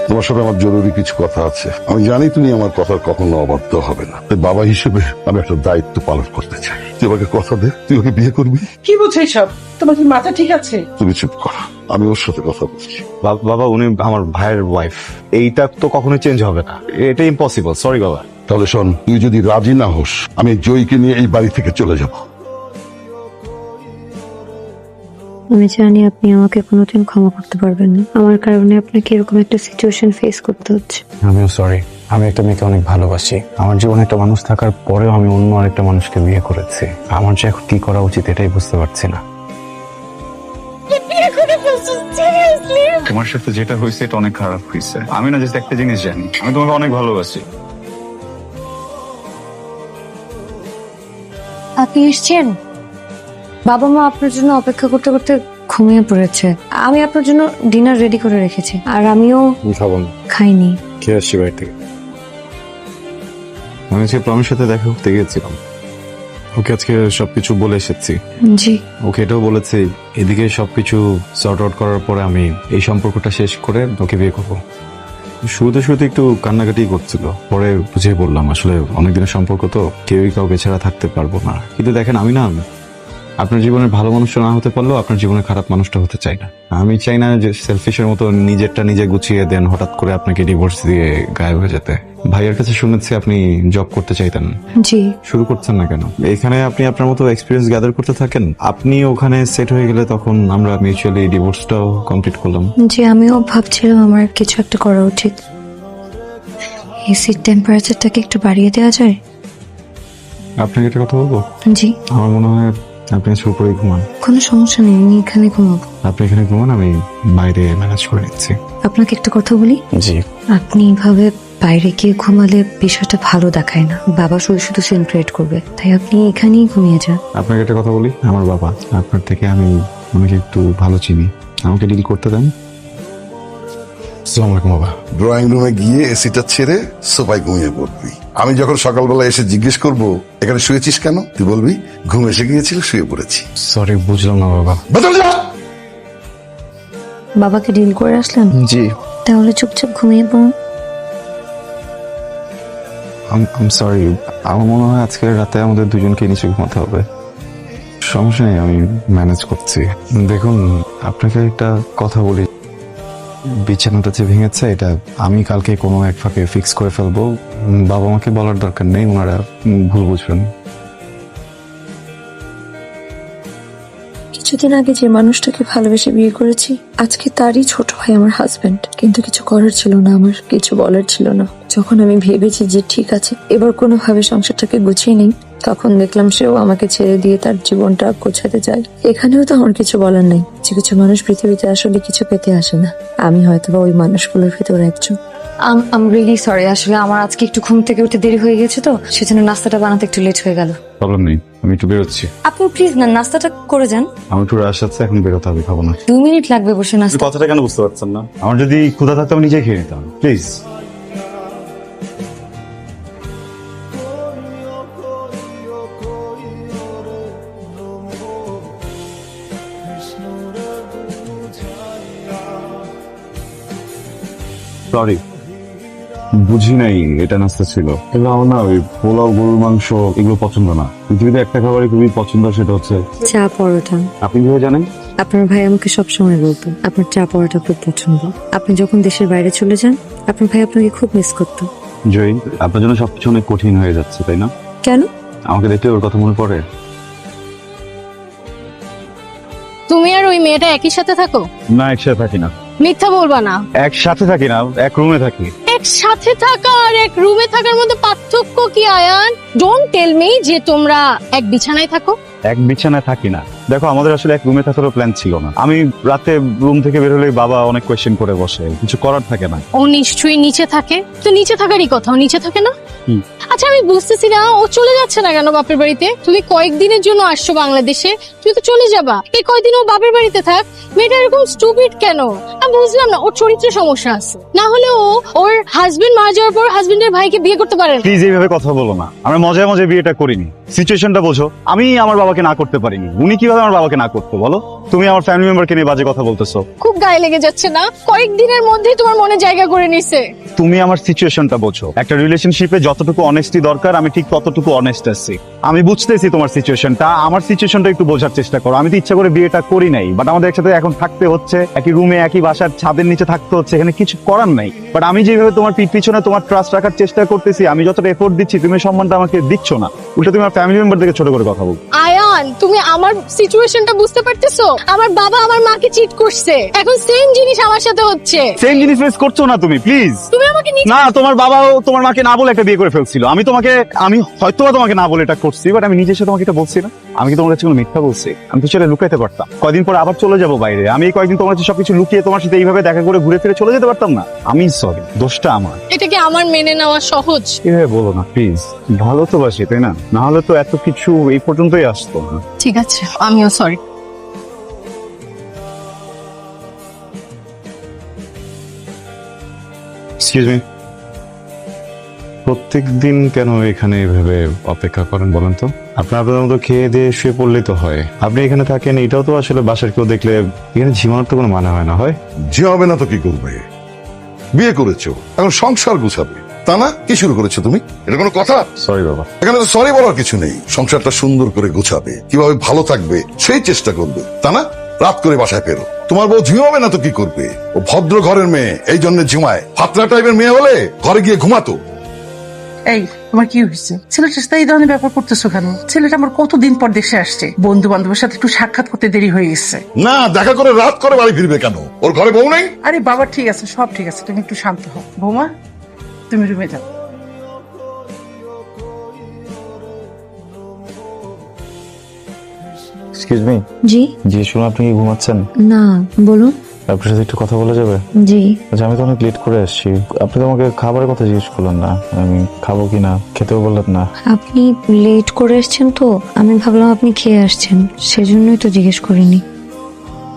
তোমার সাথে আমার জরুরি কিছু কথা আছে। আমি জানি তুমি আমার কথার কখনো অবাধ্য হবে না, তাই বাবা হিসেবে আমি একটা দায়িত্ব পালন করতে চাই। তুই আমাকে কথা দে, তুই ওকে বিয়ে করবি। কি বলছো এইসব? তোমার কি মাথা ঠিক আছে? তুমি চুপ করো, আমি ওর সাথে কথা বলছি। বাবা উনি আমার ভাইয়ের ওয়াইফ, এইটা তো কখনোই চেঞ্জ হবে না, এটা ইম্পসিবল। সরি বাবা। তাহলে শোন, তুই যদি রাজি না হোস আমি জয়কে নিয়ে এই বাড়ি থেকে চলে যাব। আমি জানি আপনি আমাকে কোনোদিন ক্ষমা করতে পারবেন না। আমার কারণে আপনাকে এরকম একটা সিচুয়েশন ফেস করতে হচ্ছে। আমিও সরি। আমি একটা মেয়েকে অনেক ভালোবাসি। আমার জীবনে একটা মানুষ থাকার পরেও আমি অন্য আরেকটা মানুষকে বিয়ে করেছি। আমার যে এখন কি করা উচিত এটাই বুঝতে পারছি না। তোমার সাথে যেটা হয়েছে এটা অনেক খারাপ হয়েছে। আমি না জাস্ট একটা জিনিস জানি, আমি তোমাকে অনেক ভালোবাসি। আপনি এসছেন? বাবা মা আপনার জন্য অপেক্ষা করতে করতে ঘুমিয়ে পড়েছে। আমি আপনার জন্য ডিনার রেডি করে রেখেছি, আর আমিও খাবো না, খাইনি। খেয়ে আসছি বাড়ি থেকে। আমি আজকে প্রমের সাথে দেখা করতে গিয়েছিলাম, ওকে আজকে সবকিছু বলে এসেছি। জি। ওকে এটাও বলেছি এদিকে সবকিছু সর্ট আউট করার পরে আমি এই সম্পর্কটা শেষ করে ওকে বিয়ে করবো। শুরুতে একটু কান্নাকাটি করছিল, পরে বুঝিয়ে বললাম আসলে অনেকদিনের সম্পর্ক তো, কেউই কাউকে ছাড়া থাকতে পারবো না। কিন্তু দেখেন আমি না আপনার জীবনের ভালো মানুষটা না হতে পারলেও আপনার জীবনের খারাপ মানুষটা হতে চাই না। আমি চাই না যে সেলফিশের মতো নিজেরটা নিজে গুছিয়ে দেন, হঠাৎ করে আপনাকে ডিভোর্স দিয়ে গায়েব হয়ে যেতে। ভাইয়ের কাছে শুনেছি আপনি জব করতে চাইতেন, জি। শুরু করছেন না কেন? এখানে আপনি আপনার মতো এক্সপিরিয়েন্স গ্যাদার করতে থাকেন, আপনি ওখানে সেট হয়ে গেলে তখন আমরা মিউচুয়ালি ডিভোর্সটাও কমপ্লিট করলাম। জি, আমিও ভাবছিলাম আমার কিছু একটা করা উচিত। এসির টেম্পারেচারটাকে একটু বাড়িয়ে দেওয়া যায়? আপনাকে একটা কথা বলবো? জি। আমার মনে হয় আপনি আজকে উপরেই ঘুমান। কোনো সমস্যা নেই, আমি এখানে ঘুমাবো। আপনি এখানে ঘুমান, আমি বাইরে ম্যানেজ করে নিচ্ছি। আপনাকে একটা কথা বলি। জি। আপনি এভাবে বাইরে গিয়ে ঘুমালে বিষয়টা ভালো দেখায় না, বাবা শুধু শুধু সেলিব্রেট করবে, তাই আপনি এখানেই ঘুমিয়ে যান। আপনাকে একটা কথা বলি, আমার বাবা আপনার থেকে আমি আমাকে একটু ভালো চিনি, আমাকে ডিল করতে দেন। আসসালামু আলাইকুম বাবা। ড্রয়িং রুমে গিয়ে এসিটা ছেড়ে সোফায় ঘুমিয়ে পড়বি। আমি যখন সকালবেলা এসে জিজ্ঞেস করব এখানে শুয়েছিস কেন, তুই বলবি ঘুম এসে গিয়েছিল, শুয়ে পড়েছি। সরি, বুঝলাম না বাবা। বদল যা। বাবাকে ডিল করে আসলেন? জি। তাহলে চুপচাপ ঘুমিয়ে পড়ুন। আম সরি, আমার মনে হয় আজকের রাতে আমাদের দুজনকে নিচে ঘুমাতে হবে। সমস্যা নেই, আমি ম্যানেজ করছি। দেখুন আপনাকে একটা কথা বলি, বিছানাটা যে ভেঙেছে এটা আমি কালকে কোনো এক ফাঁকে ফিক্স করে ফেলবো। বাবা মাকে বলার দরকার নেই, ওনারা ভুল বুঝবেন। কিছুদিন আগে যে মানুষটাকে ভালোবেসে বিয়ে করেছি, আজকে তারই ছোট ভাই আমার হাজবেন্ড। কিন্তু কিছু করার ছিল না, আমার কিছু বলার ছিল না। যখন আমি ভেবেছি যে ঠিক আছে এবার কোনোভাবে সংসারটাকে গুছিয়ে নেই, তখন দেখলাম সেও আমাকে ছেড়ে দিয়ে তার জীবনটা গোছাতে যায়। এখানেও তো আমার কিছু বলার নেই। কিছু কিছু মানুষ পৃথিবীতে আসলে কিছু পেতে আসে না, আমি হয়তোবা ওই মানুষগুলোর ভেতর একজন। আম রিয়েলি সরি, আসলে আমার আজকে একটু ঘুম থেকে উঠে দেরি হয়ে গেছে, তো সেজন্য নাস্তাটা বানাতে একটু লেট হয়ে গেল। প্রবলেম নেই, আমি একটু বেরোচ্ছি। আপনি প্লিজ না নাস্তাটা করে যান। আমার একটু রাশ আছে, এখন বেরোতে হবে, খাবো না। 2 মিনিট লাগবে বসে নাস্তা। কথাটা কেন বুঝতে পারছেন না? আমার যদি ক্ষুধা থাকতো আমি নিজে খেয়ে নিতাম, প্লিজ। সরি, বুঝি নাই এটা নাস্তা ছিল। কিন্তু আমার না ওই পোলাও, গরুর মাংস এগুলো পছন্দ না। পৃথিবীতে একটা খাবারই খুবই পছন্দ, সেটা হচ্ছে চা পরোটা। আপনি কিভাবে জানেন? আপনার ভাই আমাকে সবসময় বলতো আপনার চা পরোটা খুব পছন্দ। আপনি যখন দেশের বাইরে চলে যান, আপনার ভাই আপনাকে খুব মিস করতো। জয়ী, আপনার জন্য সবকিছু অনেক কঠিন হয়ে যাচ্ছে, তাই না? কেন? আমাকে দেখতে ওর কথা মনে পড়ে। তুমি আর ওই মেয়েটা একই সাথে থাকো? না, একসাথে থাকি না। মিথ্যা বলবা না। একসাথে থাকি না, এক রুমে থাকি। একসাথে থাকা আর এক রুমে থাকার মধ্যে পার্থক্য কি আয়ান? ডোন্ট টেল মি যে তোমরা এক বিছানায় থাকো। এক বিছানায় থাকি না। দেখো, আমাদের আসলে এক রুমে থাকারও প্ল্যান ছিল না। আমি রাতে রুম থেকে বের হলেই বাবা অনেক কোয়েশ্চেন করে বসে, কিছু করার থাকে না। ও নিশ্চয়ই নিচে থাকে। তো নিচে থাকারই কথা, ও নিচে থাকে না? হুম। আচ্ছা, আমি বুঝতেছি না ও চলে যাচ্ছে না কেন বাপের বাড়িতে? তুমি কয়েকদিনের জন্য আসছো বাংলাদেশে, তুমি তো চলে যাবা। এই কয়দিন ও বাপের বাড়িতে থাক। মেয়েটা এরকম স্টুপিড কেন? আমি বুঝলাম না, ওর চরিত্রে সমস্যা আছে। না হলে ও ওর হাজবেন্ড মারা যাওয়ার পর হাজবেন্ডের ভাইকে বিয়ে করতে পারে না। প্লিজ এইভাবে কথা বলো না, আমরা মজায় মজায় বিয়েটা করিনি। সিচুয়েশনটা বোঝো। আমি আমার বাবাকে না করতে পারিনি, উনি কিভাবে আমার বাবাকে না করতো বলো? তুমি আমার ফ্যামিলি মেম্বারকে নিয়ে বাজে কথা বলতেছো। খুব গায়ে লেগে যাচ্ছে না? কয়েকদিনের মধ্যেই তোমার মনে জায়গা করে নিছে। তুমি আমার সিচুয়েশনটা বোঝো। একটা রিলেশনশিপে যতটুকু অনেস্টি দরকার আমি ঠিক ততটুকু অনেস্ট আছি। আমি বুঝতেছি তোমার সিচুয়েশনটা, আমার সিচুয়েশনটা একটু বোঝার চেষ্টা করো। আমি তো ইচ্ছা করে বিয়েটা করি নাই, বাট আমাদের একসাথে এখন থাকতে হচ্ছে, একই রুমে একই বাসার ছাদের নিচে থাকতে হচ্ছে, এখানে কিছু করার নাই। বাট আমি যেভাবে তোমার পিছনে তোমার ট্রাস্ট রাখার চেষ্টা করতেছি, আমি যতটা এফোর্ট দিচ্ছি তুমি সম্মানটা আমাকে দিচ্ছ না। উল্টা তুমি আমার ফ্যামিলি মেম্বার থেকে ছোট করে কথা বল। আয়ান, তুমি আমার সিচুয়েশনটা বুঝতে পারতেছো? আমার বাবা আমার মাকে চিট করছে, এখন সেম জিনিস আমার সাথে হচ্ছে। সেম জিনিস ফেস করছো না তুমি, প্লিজ। তুমি আমাকে না, তোমার বাবাও তোমার মাকে না বলে একটা বিয়ে করে ফেলছিল। আমি হয়তো তোমাকে না বলে এটা করছি, বাট আমি নিজে এসে তোমাকে এটা বলছি না। আমি কি তোমার কাছে কোনো মিথ্যা বলছি? আমি তো সেটা লুকাইতে পারতাম। কয়দিন পরে আবার চলে যাবো বাইরে, আমি এই কয়েকদিন তোমার কাছে সবকিছু লুকিয়ে তোমার সাথে এইভাবে দেখা করে ঘুরে ফিরে চলে যেতে পারতাম না? আমি সরি, দোষটা আমার। এটা কি আমার মেনে নেওয়া সহজ? এভাবে বলো না প্লিজ, ভালো তো বাসি তাই না? না হলে তো এত কিছু এই পর্যন্তই আসতো না। ঠিক আছে, আমিও সরি। এক্সকিউজ মি, প্রত্যেকদিন কেন এখানে এভাবে অপেক্ষা করেন বলেন তো? আপনার মতো খেয়ে দিয়ে শুয়ে পড়লেই তো হয়। আপনি এখানে থাকেন, এটাও তো আসলে বাসার কেউ দেখলে এখানে ঝিমানোর তো কোনো মানে হয় না। হয় যে হবে না তো কি করবে? বিয়ে করেছো, এখন সংসার গুছাবে, তা না? কি শুরু করেছো তুমি? এটা কোনো কথা? সরি বাবা। এখানে তো সরি বলার কিছু নেই। সংসারটা সুন্দর করে গোছাবে, কিভাবে ভালো থাকবে সেই চেষ্টা করবে, তা না? রাত করে বাসায় ফেরো। তোমার বউ ঝিমাবে না তো কি করবে? ও ভদ্র ঘরের মেয়ে, এই জন্য ঝিমায়। ফাতরা টাইপের মেয়ে হলে ঘরে গিয়ে ঘুমাতো। এই, তোমার কি হয়েছে? ছেলেটার সাথে এই ধরনের ব্যাপার করতেছো কেন? ছেলেটা আমার কতদিন পর দেশে আসছে, বন্ধু বান্ধবের সাথে একটু সাক্ষাৎ করতে দেরি হয়ে গেছে। না, দেখা করে রাত করে বাড়ি ফিরবে কেন? ওর ঘরে বউ নেই? আরে বাবা, ঠিক আছে, সব ঠিক আছে, তুমি একটু শান্ত হও। বৌমা, তুমি রুমে যাও। Excuse me. জি। জি শুনুন, আপনি কি ঘুমাচ্ছেন? না, বলুন। আপনার সাথে একটু কথা বলা যাবে? জি। আচ্ছা, আমি তো অনেক লেট করে আসছি। আপনি তো আমাকে খাবারের কথা জিজ্ঞেস করলেন না, আমি খাবো কিনা, খেতেও বললেন না। আপনি লেট করে এসেছেন তো আমি ভাবলাম আপনি খেয়ে আসছেন, সেজন্যই তো জিজ্ঞেস করিনি।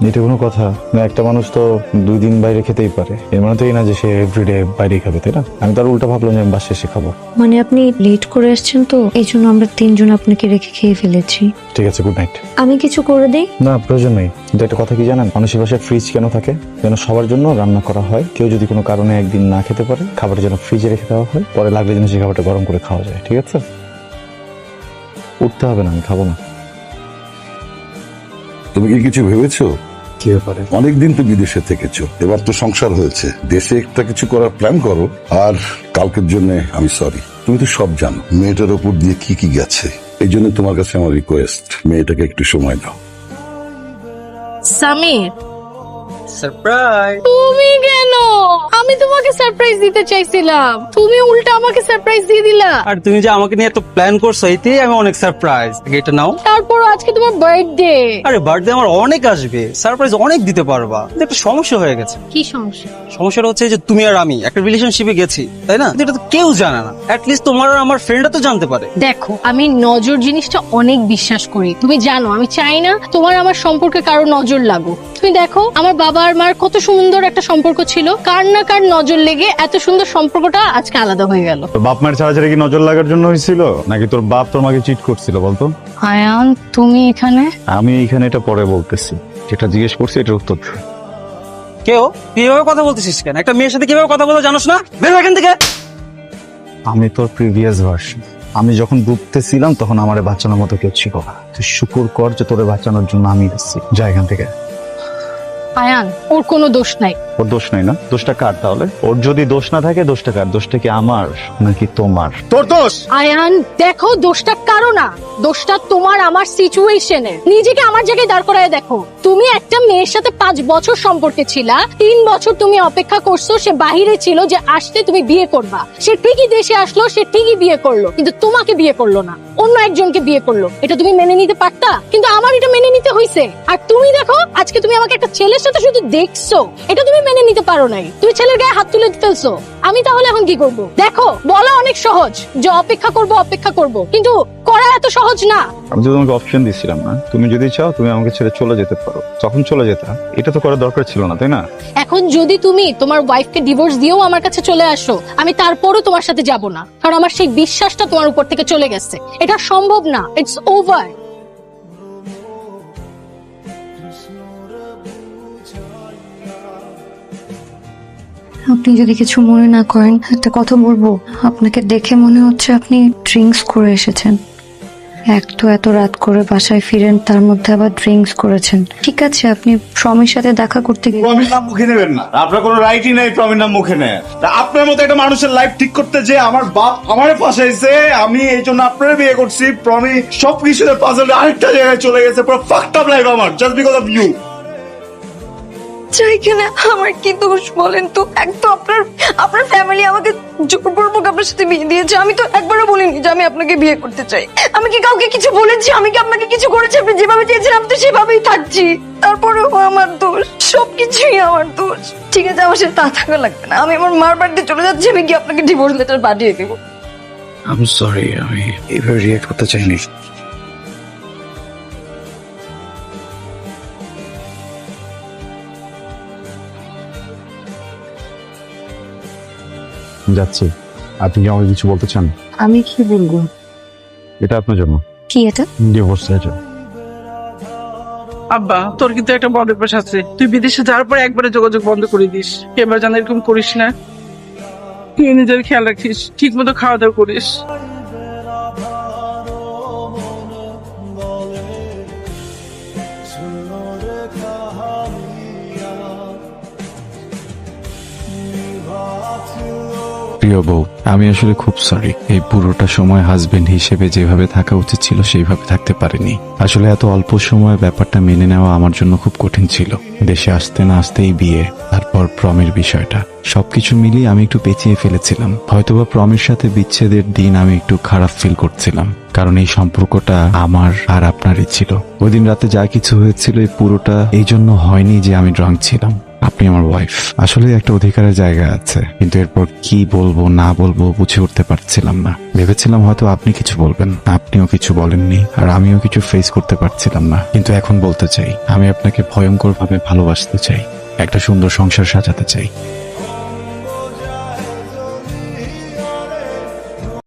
এটা কোনো কথা না? একটা মানুষ তো 2 দিন বাইরে খেতেই পারে, এর মানে তো এই না যে সে এভরিডে বাইরে খাবে, তাই না? আমি তার উল্টা ভাবলাম যে আমি বাসায় এসে খাবো। মানে আপনি লেট করে এসেছেন তো এই জন্য আমরা 3 জন আপনাকে রেখে খেয়ে ফেলেছি। ঠিক আছে, গুড নাইট। আমি কিছু করে দেই? না, প্রয়োজন নেই। কিন্তু একটা কথা কি জানেন, মানুষের বাসায় ফ্রিজ কেন থাকে? যেন সবার জন্য রান্না করা হয়। কেউ যদি কোনো কারণে একদিন না খেতে পারে, খাবার যেন ফ্রিজে রেখে দেওয়া হয়, পরে লাগলে যেন সেই খাবারটা গরম করে খাওয়া যায়। ঠিক আছে? উঠতে হবে না, আমি খাবো না। তুমি কি কিছু ভেবেছো? কি ব্যাপারে? অনেকদিন তো বিদেশে থেকেছো, এবার তো সংসার হয়েছে, দেশে একটা কিছু করার প্ল্যান করো। আর কালকের জন্য আমি সরি। তুমি তো সব জানো মেয়েটার ওপর দিয়ে কি কি গেছে। এই জন্য তোমার কাছে আমার রিকোয়েস্ট, মেয়েটাকে একটু সময় দাও। সামির, সারপ্রাইজ। তুমি কেন? আমি তোমাকে সারপ্রাইজ দিতে চাইছিলাম, তুমি উল্টা আমাকে সারপ্রাইজ দিয়ে দিলা। আর তুমি যে আমাকে নিয়ে এত প্ল্যান করছো, এতেই আমি অনেক সারপ্রাইজ। এটা নাও। তারপর আজকে তোমার বার্থডে। আরে বার্থডে আমার অনেক আসবে, সারপ্রাইজ অনেক দিতে পারবা। কিন্তু একটা সমস্যা হয়ে গেছে। কি সমস্যা? সমস্যাটা হচ্ছে যে তুমি আর আমি একটা রিলেশনশিপে গেছি, তাই না? কিন্তু এটা তো কেউ জানে না। অ্যাটলিস্ট তোমার আর আমার ফ্রেন্ডরা তো জানতে পারে। দেখো, আমি নজর জিনিসটা অনেক বিশ্বাস করি, তুমি জানো। আমি চাই না তোমার আমার সম্পর্কে কারো নজর লাগুক। তুমি দেখো, আমার বাবা আর মার কত সুন্দর একটা সম্পর্ক ছিল, কার না কার নজর লেগে এত সুন্দর সম্পর্কটা আজকে আলাদা হয়ে গেল। তোর বাপ মায়ের ছাড়াছাড়ি কি নজর লাগার জন্য হয়েছিল, নাকি তোর বাপ তোর মাকে চিট করছিল বলতো? আয়ান, তুমি এখানে? আমি এখানে এটা পরে বলতেছি, যেটা জিজ্ঞেস করছি এটার উত্তর দে। কেউ তুই এভাবে কথা বলতেছিস কেন? একটা মেয়ের সাথে কিভাবে কথা বলতে জানোস না? বের হ এখান থেকে। আমি তোর প্রিভিয়াস ভার্সন। আমি যখন ডুবতে ছিলাম তখন আমার বাঁচানোর মতো কেউ ছিল না। তুই শুকুর কর যে তোরে বাঁচানোর জন্য আমি এসেছি। যা এখান থেকে। আয়ান, ওর কোনো দোষ নাই। ওর দোষ নাই না? দোষটা কার তাহলে? ওর যদি দোষ না থাকে দোষটা কার? দোষটা কি আমার নাকি তোমার? তোর দোষ। আয়ান দেখো, দোষটা কারো না, দোষটা তোমার আমার সিচুয়েশনের। নিজেকে আমার জায়গায় দাঁড় করায় দেখো। তুমি একটা মেয়ের সাথে 5 বছর সম্পর্কে ছিলা, 3 বছর তুমি অপেক্ষা করছো, সে বাহিরে ছিল যে আসতে তুমি বিয়ে করবা। সে ঠিকই দেশে আসলো, সে ঠিকই বিয়ে করলো, কিন্তু তোমাকে বিয়ে করলো না, অন্য একজনকে বিয়ে করলো। এটা তুমি মেনে নিতে পারতা, কিন্তু আমার এটা মেনে নিতে হয়েছে। আর তুমি দেখো, আজকে তুমি আমাকে একটা ছেলের জিনিসটা তো শুধু দেখছো, এটা তুমি মেনে নিতে পারো নাই, তুমি ছেলের গায়ে হাত তুলে ফেলছো। আমি তাহলে এখন কি করব? দেখো, বলা অনেক সহজ যে অপেক্ষা করব, কিন্তু করা এত সহজ না। আমি তো তোমাকে অপশন দিয়েছিলাম না, তুমি যদি চাও তুমি আমাকে ছেড়ে চলে যেতে পারো, তখন চলে যেতা। এটা তো করার দরকার ছিল না, তাই না? এখন যদি তুমি তোমার ওয়াইফকে ডিভোর্স দিয়েও আমার কাছে চলে আসো, আমি তারপরও তোমার সাথে যাব না, কারণ আমার সেই বিশ্বাসটা তোমার উপর থেকে চলে গেছে। এটা সম্ভব না, ইটস ওভার। আপনি যদি কিছু মনে না করেন, একটা কথা বলবো। আপনাকে দেখে মনে হচ্ছে আপনি ড্রিঙ্কস করে এসেছেন। এক তো এত রাত করে বাসায় ফিরেন, তার মধ্যে আবার ড্রিঙ্কস করেছেন। ঠিক আছে, আপনি প্রমির সাথে দেখা করতে গেলেন। প্রমির নাম মুখে নেবেন না, আপনার কোনো রাইটই নেই প্রমির নাম মুখে নেয়। আপনার মতো একটা মানুষের লাইফ ঠিক করতে যে আমার বাপ আমারে ফাঁসাইছে, আমি এই জন্য আপনারে বিয়ে করছি। প্রমি সবকিছুতে পাজলে আরেকটা জায়গায় চলে গেছে, পুরো ফাকড আপ লাইফ আমার, জাস্ট বিকজ অফ ইউ। চাই কিনা আমার কি দোষ বলেন তো? এক তো আপনার ফ্যামিলি আমাকে জোরপূর্বক আপনার সাথে বিয়ে দিয়েছে। আমি তো একবারও বলিনি যে আমি আপনাকে বিয়ে করতে চাই। আমি কি কাউকে কিছু বলেছি? আমি কি আপনাকে কিছু করেছি? আপনি যেভাবে চেয়েছেন আমি তো সেভাবেই থাকছি। তারপরেও আমার দোষ, সবকিছুই আমার দোষ। ঠিক আছে, আমার সাথে তা থাকা লাগবে না। আমি আমার মার বাড়িতে চলে যাচ্ছি, আমি কি আপনাকে ডিভোর্স লেটার পাঠিয়ে দেবো। আমি সরি, আমি এভাবে রিয়েক্ট করতে চাইনি। যাচ্ছি। আপনি কি আমাকে কিছু বলতে চান? আমি কি বলবো? এটা আপনার জন্য। কি এটা? Divorce letter. আব্বা, তোর কিন্তু একটা বড় অভ্যাস আছে, তুই বিদেশে যাওয়ার পর একবারে যোগাযোগ বন্ধ করে দিস। এবার যেন এরকম করিস না। তুই নিজের খেয়াল রাখিস, ঠিক মতো খাওয়া দাওয়া করিস। প্রিয় বউ, আমি আসলে খুব সরি। এই পুরোটা সময় হাজবেন্ড হিসেবে যেভাবে থাকা উচিত ছিল সেইভাবে থাকতে পারিনি। আসলে এত অল্প সময় ব্যাপারটা মেনে নেওয়া আমার জন্য খুব কঠিন ছিল। দেশে আসতে না আসতেই বিয়ে, তারপর প্রমের বিষয়টা, সবকিছু মিলিয়ে আমি একটু পেঁচিয়ে ফেলেছিলাম। হয়তোবা প্রমের সাথে বিচ্ছেদের দিন আমি একটু খারাপ ফিল করছিলাম, কারণ এই সম্পর্কটা আমার আর আপনারই ছিল। ওই দিন রাতে যা কিছু হয়েছিল এই পুরোটা এই জন্য হয়নি যে আমি ড্রাঙ্ক ছিলাম। আপনি আমার ওয়াইফ, আসলে একটা অধিকারের জায়গা আছে, কিন্তু এরপর কি বলবো না বলবো বুঝে উঠতে পারছিলাম না। ভেবেছিলাম হয়তো আপনি কিছু বলবেন, আপনিও কিছু বলেননি, আর আমিও কিছু ফেস করতে পারছিলাম না। কিন্তু এখন বলতে চাই, আমি আপনাকে ভয়ঙ্কর ভাবে ভালোবাসতে চাই, একটা সুন্দর সংসার সাজাতে চাই।